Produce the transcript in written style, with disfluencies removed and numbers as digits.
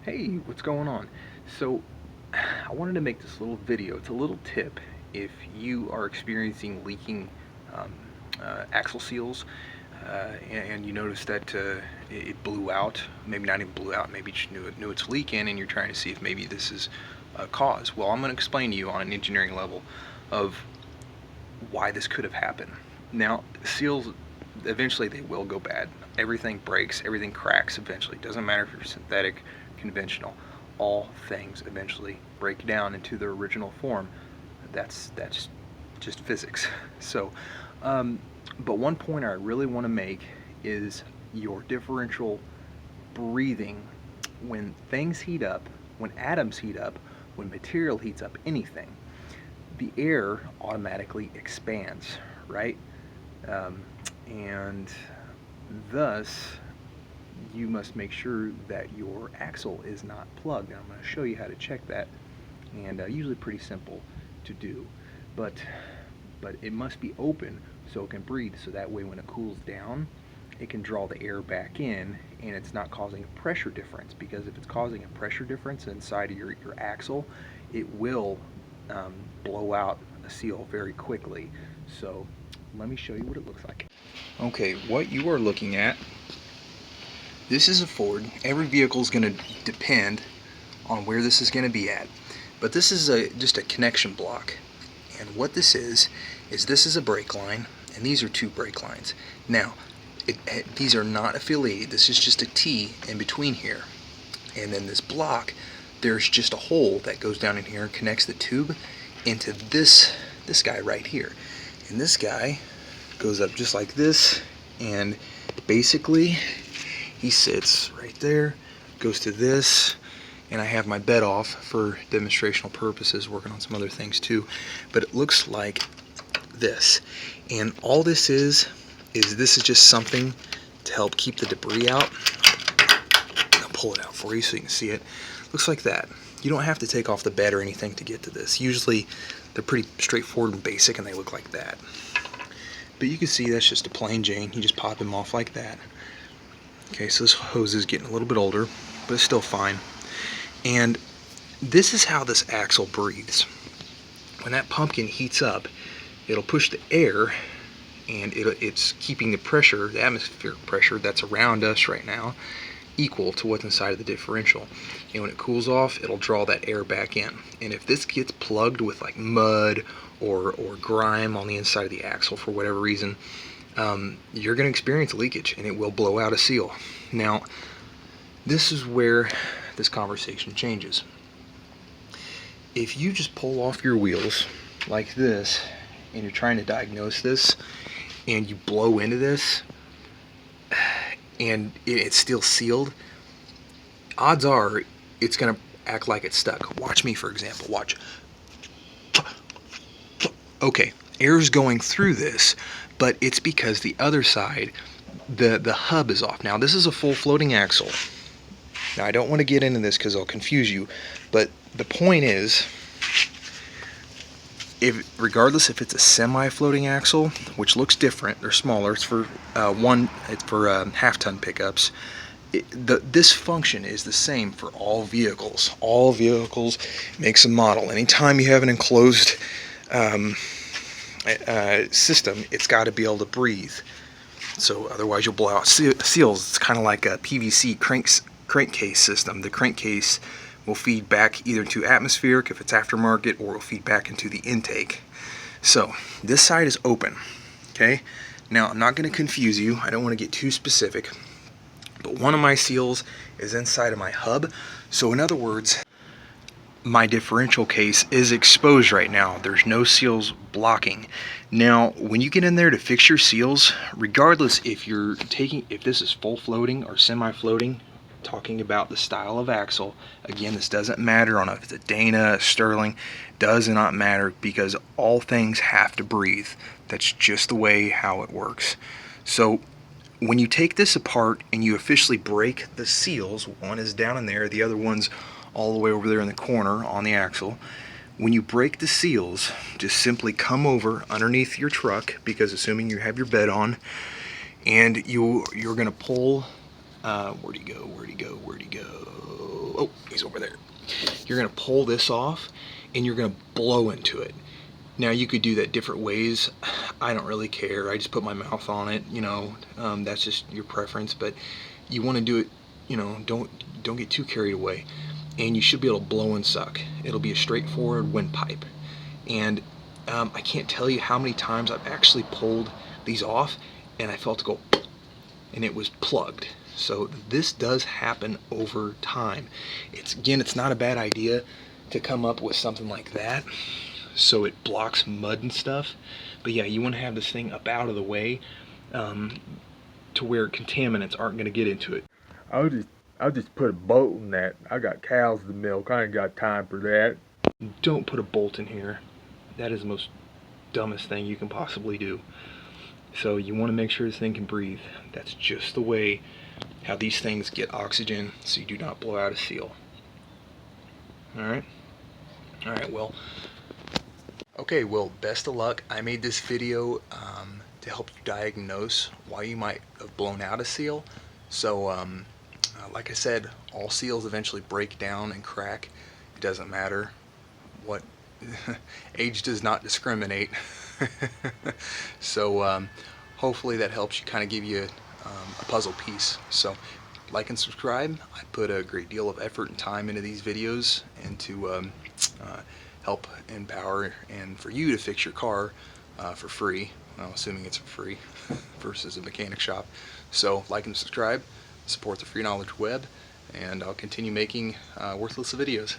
Hey, what's going on? So, I wanted to make this little video. It's a little tip if you are experiencing leaking um, axle seals and you notice that it blew out, maybe not even blew out, maybe you just knew it's leaking and you're trying to see if maybe this is a cause. Well, I'm going to explain to you on an engineering level of why this could have happened. Now, seals, eventually they will go bad. Everything breaks, everything cracks eventually. Doesn't matter if you're synthetic, conventional. All things eventually break down into their original form. That's just physics. So, but one point I really want to make is your differential breathing. When things heat up, when atoms heat up, when material heats up anything, the air automatically expands, right? And thus, you must make sure that your axle is not plugged. Now, I'm going to show you how to check that, and usually pretty simple to do, but it must be open so it can breathe, so that way when it cools down, it can draw the air back in and it's not causing a pressure difference, because if it's causing a pressure difference inside of your axle, it will blow out a seal very quickly. So let me show you what it looks like. Okay, what you are looking at, this is a Ford. Every vehicle is going to depend on where this is going to be at, but this is just a connection block, and what this is this is a brake line, and these are two brake lines. Now, these are not affiliated. This is just a T in between here, and then this block, there's just a hole that goes down in here and connects the tube into this guy right here, and this guy goes up just like this, and basically he sits right there, goes to this, and I have my bed off for demonstrational purposes, working on some other things too, but it looks like this. And all this is this is just something to help keep the debris out. I'll pull it out for you so you can see it. Looks like that. You don't have to take off the bed or anything to get to this. Usually they're pretty straightforward and basic, and they look like that. But you can see that's just a plain Jane. You just pop them off like that. Okay, so this hose is getting a little bit older, but it's still fine. And this is how this axle breathes. When that pumpkin heats up, it'll push the air, and it's keeping the pressure, the atmospheric pressure that's around us right now, equal to what's inside of the differential. And when it cools off, it'll draw that air back in. And if this gets plugged with like mud or grime on the inside of the axle for whatever reason, you're going to experience leakage, and it will blow out a seal. Now, this is where this conversation changes. If you just pull off your wheels like this, and you're trying to diagnose this, and you blow into this, and it's still sealed, odds are it's going to act like it's stuck. Watch me, for example. Watch. Okay, air's going through this, but it's because the other side, the hub is off. Now, this is a full floating axle. Now, I don't want to get into this because I'll confuse you, but the point is, regardless if it's a semi-floating axle, which looks different, they're smaller, it's for half-ton pickups. This function is the same for all vehicles. All vehicles makes a model. Anytime you have an enclosed system, it's got to be able to breathe. So otherwise you'll blow out seals. It's kind of like a PVC crankcase system. The crankcase will feed back either to atmospheric if it's aftermarket, or will feed back into the intake. So this side is open. Okay, now I'm not going to confuse you. I don't want to get too specific, but one of my seals is inside of my hub. So in other words, my differential case is exposed right now. There's no seals blocking. Now, when you get in there to fix your seals, regardless if this is full floating or semi-floating, talking about the style of axle, again, this doesn't matter on if it's a Dana, a Sterling, does not matter, because all things have to breathe. That's just the way how it works. So when you take this apart and you officially break the seals, one is down in there, the other one's all the way over there in the corner on the axle. When you break the seals, just simply come over underneath your truck, because assuming you have your bed on, and you're going to pull, where'd he go? Oh, He's over there. You're going to pull this off and you're going to blow into it. Now you could do that different ways. I don't really care. I just put my mouth on it, you know. That's just your preference, but you want to do it, you know, don't get too carried away. And you should be able to blow and suck. It'll be a straightforward windpipe. And I can't tell you how many times I've actually pulled these off and I felt it go and it was plugged. So this does happen over time. It's not a bad idea to come up with something like that so it blocks mud and stuff. But yeah, you want to have this thing up out of the way to where contaminants aren't going to get into it. I'll just put a bolt in that. I got cows to milk. I ain't got time for that. Don't put a bolt in here. That is the most dumbest thing you can possibly do. So you want to make sure this thing can breathe. That's just the way how these things get oxygen, so you do not blow out a seal. Alright, well, best of luck. I made this video to help you diagnose why you might have blown out a seal. So like I said, all seals eventually break down and crack. It doesn't matter what age does not discriminate. So hopefully that helps you, kind of give you a puzzle piece. So like and subscribe. I put a great deal of effort and time into these videos and to help empower and for you to fix your car for free. Well, assuming it's for free versus a mechanic shop. So like and subscribe, support the Free Knowledge Web, and I'll continue making worthless videos.